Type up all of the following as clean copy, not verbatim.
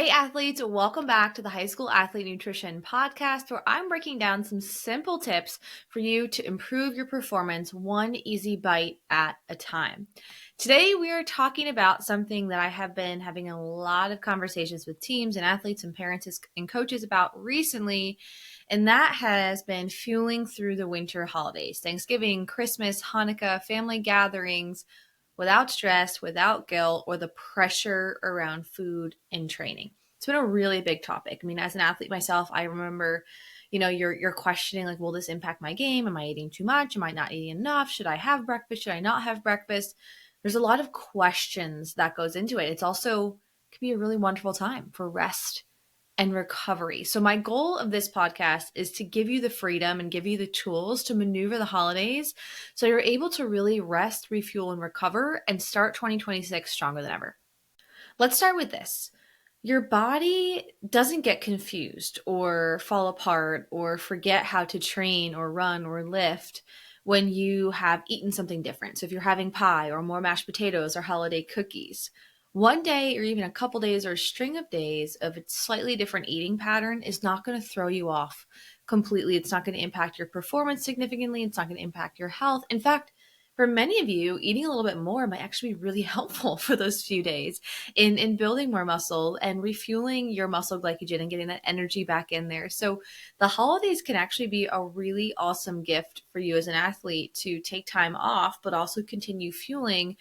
Hey athletes, welcome back to the High School Athlete Nutrition Podcast, where I'm breaking down some simple tips for you to improve your performance one easy bite at a time. Today, we are talking about something that I have been having a lot of conversations with teams and athletes and parents and coaches about recently, and that has been fueling through the winter holidays, Thanksgiving, Christmas, Hanukkah, family gatherings, without stress, without guilt, or the pressure around food and training. It's been a really big topic. I mean, as an athlete myself, I remember, you're questioning like, will this impact my game? Am I eating too much? Am I not eating enough? Should I have breakfast? Should I not have breakfast? There's a lot of questions that goes into it. It's also can be a really wonderful time for rest and recovery. So my goal of this podcast is to give you the freedom and give you the tools to maneuver the holidays so you're able to really rest, refuel, and recover and start 2026 stronger than ever. Let's start with this. Your body doesn't get confused or fall apart or forget how to train or run or lift when you have eaten something different. So if you're having pie or more mashed potatoes or holiday cookies, one day or even a couple days or a string of days of a slightly different eating pattern is not going to throw you off completely. It's not going to impact your performance significantly. It's not going to impact your health. In fact, for many of you, eating a little bit more might actually be really helpful for those few days in building more muscle and refueling your muscle glycogen and getting that energy back in there. So the holidays can actually be a really awesome gift for you as an athlete to take time off, but also continue fueling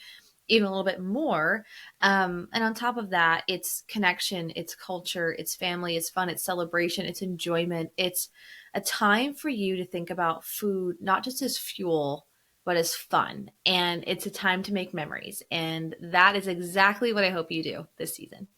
even a little bit more. And on top of that, it's connection, it's culture, it's family, it's fun, it's celebration, it's enjoyment. It's a time for you to think about food, not just as fuel, but as fun. And it's a time to make memories. And that is exactly what I hope you do this season.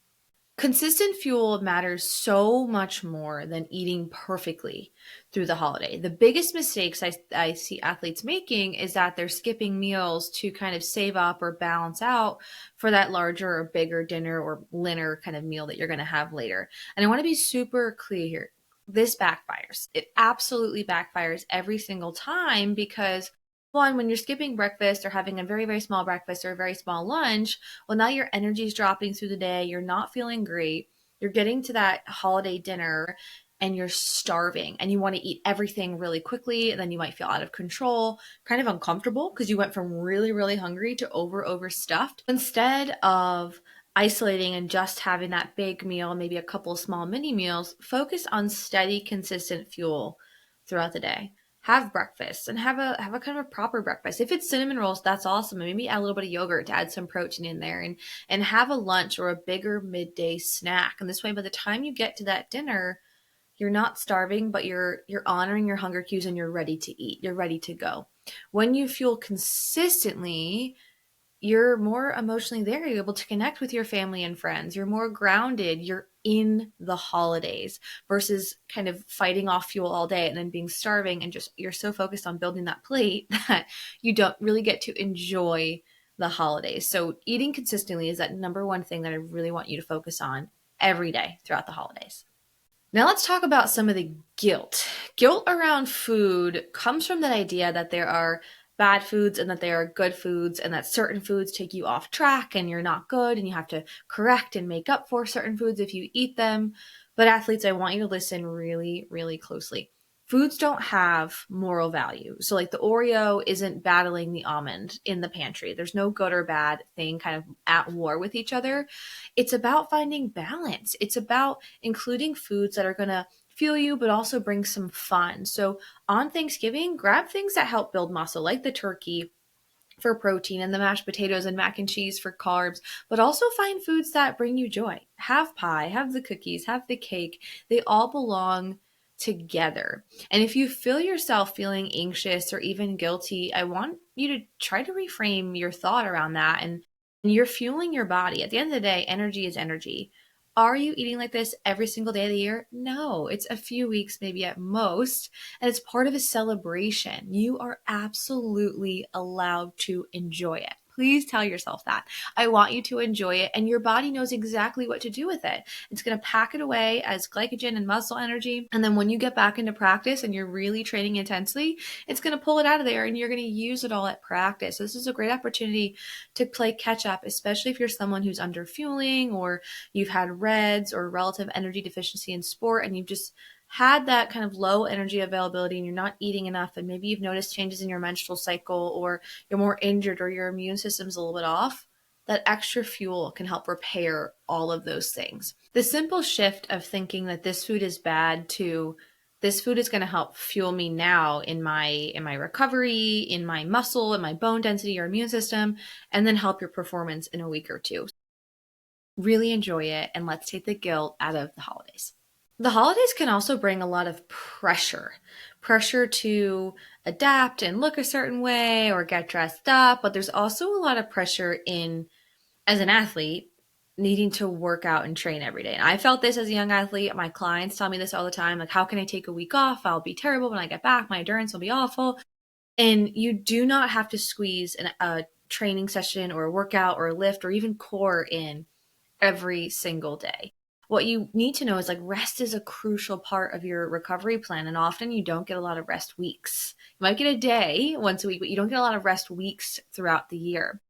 Consistent fuel matters so much more than eating perfectly through the holiday. The biggest mistakes I see athletes making is that they're skipping meals to kind of save up or balance out for that larger or bigger dinner or dinner kind of meal that you're going to have later. And I want to be super clear here. This backfires. It absolutely backfires every single time because one, when you're skipping breakfast or having a very, very small breakfast or a very small lunch, well, now your energy is dropping through the day. You're not feeling great. You're getting to that holiday dinner and you're starving and you want to eat everything really quickly. And then you might feel out of control, kind of uncomfortable because you went from really, really hungry to overstuffed. Instead of isolating and just having that big meal, maybe a couple of small mini meals, focus on steady, consistent fuel throughout the day. Have breakfast and have a kind of a proper breakfast. If it's cinnamon rolls, that's awesome. And maybe add a little bit of yogurt to add some protein in there and have a lunch or a bigger midday snack. And this way, by the time you get to that dinner, you're not starving, but you're honoring your hunger cues and you're ready to eat. You're ready to go. When you fuel consistently, you're more emotionally there. You're able to connect with your family and friends. You're more grounded. You're in the holidays versus kind of fighting off fuel all day and then being starving and just you're so focused on building that plate that you don't really get to enjoy the holidays. So eating consistently is that number one thing that I really want you to focus on every day throughout the holidays. Now let's talk about some of the guilt. Guilt around food comes from that idea that there are bad foods and that there are good foods and that certain foods take you off track and you're not good and you have to correct and make up for certain foods if you eat them. But athletes, I want you to listen really, really closely. Foods don't have moral value. So like the Oreo isn't battling the almond in the pantry. There's no good or bad thing kind of at war with each other. It's about finding balance. It's about including foods that are going to fuel you, but also bring some fun. So on Thanksgiving, grab things that help build muscle, like the turkey for protein and the mashed potatoes and mac and cheese for carbs, but also find foods that bring you joy. Have pie, have the cookies, have the cake. They all belong together. And if you feel yourself feeling anxious or even guilty, I want you to try to reframe your thought around that. And you're fueling your body. At the end of the day, energy is energy. Are you eating like this every single day of the year? No, it's a few weeks, maybe at most, and it's part of a celebration. You are absolutely allowed to enjoy it. Please tell yourself that. I want you to enjoy it, and your body knows exactly what to do with it. It's going to pack it away as glycogen and muscle energy. And then when you get back into practice and you're really training intensely, it's going to pull it out of there and you're going to use it all at practice. So this is a great opportunity to play catch up, especially if you're someone who's under fueling or you've had REDS or relative energy deficiency in sport and you've just had that kind of low energy availability and you're not eating enough, and maybe you've noticed changes in your menstrual cycle or you're more injured or your immune system's a little bit off, that extra fuel can help repair all of those things. The simple shift of thinking that this food is bad to this food is going to help fuel me now in my recovery, in my muscle, in my bone density or immune system, and then help your performance in a week or two. Really enjoy it, and let's take the guilt out of the holidays. The holidays can also bring a lot of pressure to adapt and look a certain way or get dressed up. But there's also a lot of pressure in, as an athlete, needing to work out and train every day. And I felt this as a young athlete. My clients tell me this all the time. Like, how can I take a week off? I'll be terrible when I get back. My endurance will be awful. And you do not have to squeeze a training session or a workout or a lift or even core in every single day. What you need to know is, like, rest is a crucial part of your recovery plan. And often you don't get a lot of rest weeks. You might get a day once a week, but you don't get a lot of rest weeks throughout the year.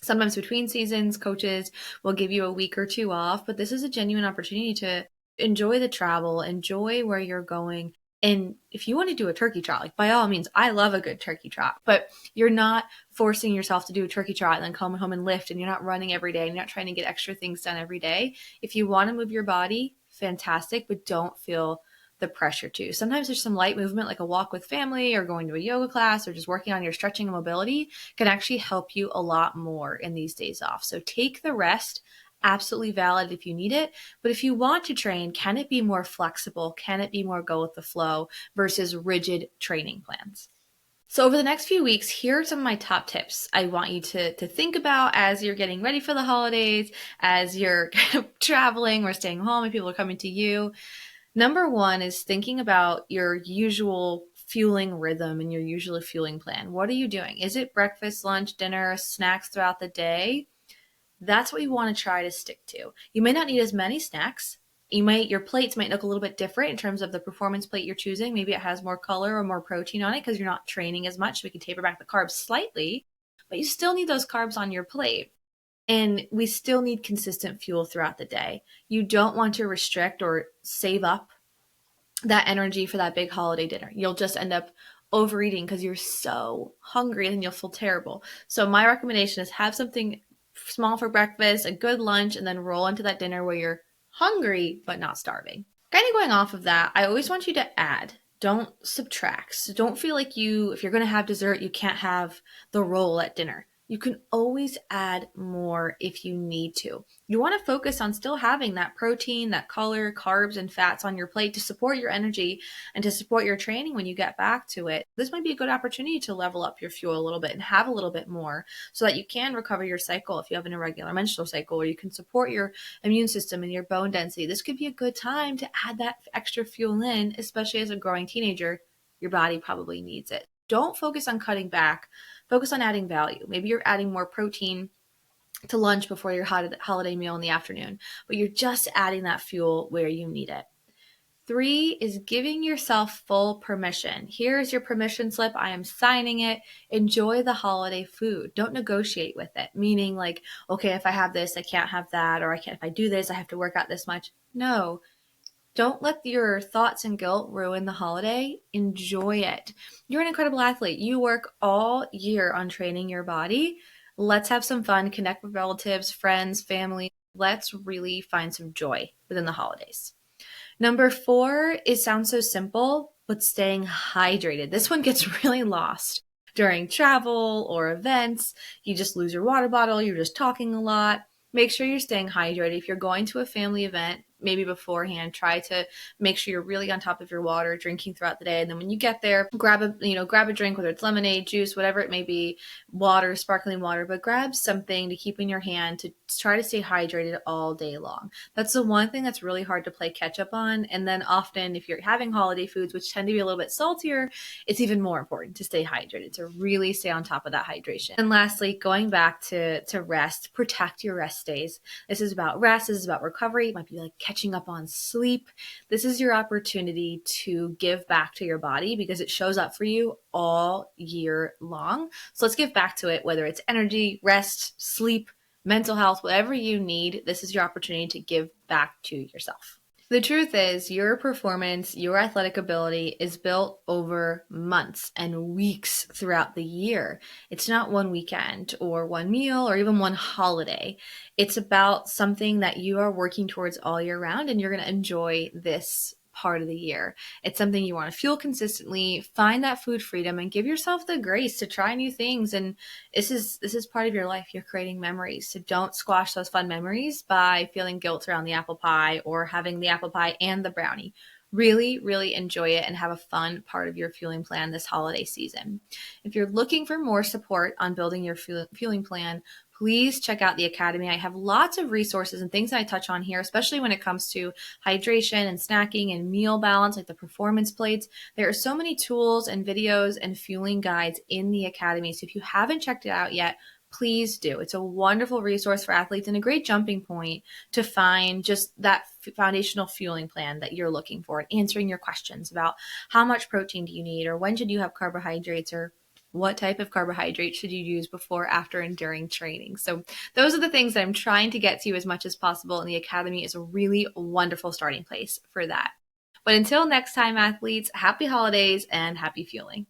Sometimes between seasons, coaches will give you a week or two off, but this is a genuine opportunity to enjoy the travel, enjoy where you're going. And if you want to do a turkey trot, like, by all means, I love a good turkey trot, but you're not forcing yourself to do a turkey trot and then come home and lift, and you're not running every day and you're not trying to get extra things done every day. If you want to move your body, fantastic, but don't feel the pressure to. Sometimes there's some light movement, like a walk with family or going to a yoga class or just working on your stretching and mobility, can actually help you a lot more in these days off. So take the rest. Absolutely valid if you need it. But if you want to train, can it be more flexible? Can it be more go with the flow versus rigid training plans? So over the next few weeks, here are some of my top tips I want you to think about as you're getting ready for the holidays, as you're traveling or staying home and people are coming to you. Number one is thinking about your usual fueling rhythm and your usual fueling plan. What are you doing? Is it breakfast, lunch, dinner, snacks throughout the day? That's what you want to try to stick to. You may not need as many snacks. Your plates might look a little bit different in terms of the performance plate you're choosing. Maybe it has more color or more protein on it because you're not training as much. So we can taper back the carbs slightly, but you still need those carbs on your plate. And we still need consistent fuel throughout the day. You don't want to restrict or save up that energy for that big holiday dinner. You'll just end up overeating because you're so hungry and you'll feel terrible. So my recommendation is have something small for breakfast, a good lunch, and then roll into that dinner where you're hungry but not starving. Kind of going off of that, I always want you to add. Don't subtract. So don't feel like if you're going to have dessert, you can't have the roll at dinner. You can always add more if you need to. You want to focus on still having that protein, that color, carbs, and fats on your plate to support your energy and to support your training when you get back to it. This might be a good opportunity to level up your fuel a little bit and have a little bit more so that you can recover your cycle if you have an irregular menstrual cycle, or you can support your immune system and your bone density. This could be a good time to add that extra fuel in, especially as a growing teenager. Your body probably needs it. Don't focus on cutting back. Focus on adding value. Maybe you're adding more protein to lunch before your holiday meal in the afternoon, but you're just adding that fuel where you need it. 3 is giving yourself full permission. Here's your permission slip. I am signing it. Enjoy the holiday food. Don't negotiate with it. Meaning, like, okay, if I have this, I can't have that, or if I do this, I have to work out this much. No. Don't let your thoughts and guilt ruin the holiday. Enjoy it. You're an incredible athlete. You work all year on training your body. Let's have some fun, connect with relatives, friends, family. Let's really find some joy within the holidays. Number 4, it sounds so simple, but staying hydrated. This one gets really lost during travel or events. You just lose your water bottle. You're just talking a lot. Make sure you're staying hydrated. If you're going to a family event, maybe beforehand, try to make sure you're really on top of your water, drinking throughout the day. And then when you get there, grab a drink, whether it's lemonade, juice, whatever it may be, water, sparkling water, but grab something to keep in your hand to try to stay hydrated all day long. That's the one thing that's really hard to play catch up on. And then often if you're having holiday foods, which tend to be a little bit saltier, it's even more important to stay hydrated, to really stay on top of that hydration. And lastly, going back to rest, protect your rest days. This is about rest. This is about recovery. It might be like catching up on sleep. This is your opportunity to give back to your body because it shows up for you all year long. So let's give back to it, whether it's energy, rest, sleep, mental health, whatever you need. This is your opportunity to give back to yourself. The truth is, your performance, your athletic ability is built over months and weeks throughout the year. It's not one weekend or one meal or even one holiday. It's about something that you are working towards all year round, and you're going to enjoy this part of the year. It's something you want to fuel consistently, find that food freedom, and give yourself the grace to try new things. And this is part of your life. You're creating memories. So don't squash those fun memories by feeling guilt around the apple pie or having the apple pie and the brownie. Really, really enjoy it and have a fun part of your fueling plan this holiday season. If you're looking for more support on building your fueling plan, please check out the Academy. I have lots of resources and things that I touch on here, especially when it comes to hydration and snacking and meal balance, like the performance plates. There are so many tools and videos and fueling guides in the Academy. So if you haven't checked it out yet, please do. It's a wonderful resource for athletes and a great jumping point to find just that foundational fueling plan that you're looking for, answering your questions about how much protein do you need, or when should you have carbohydrates, or what type of carbohydrate should you use before, after, and during training. So those are the things that I'm trying to get to you as much as possible, and the Academy is a really wonderful starting place for that. But until next time, athletes, happy holidays and happy fueling.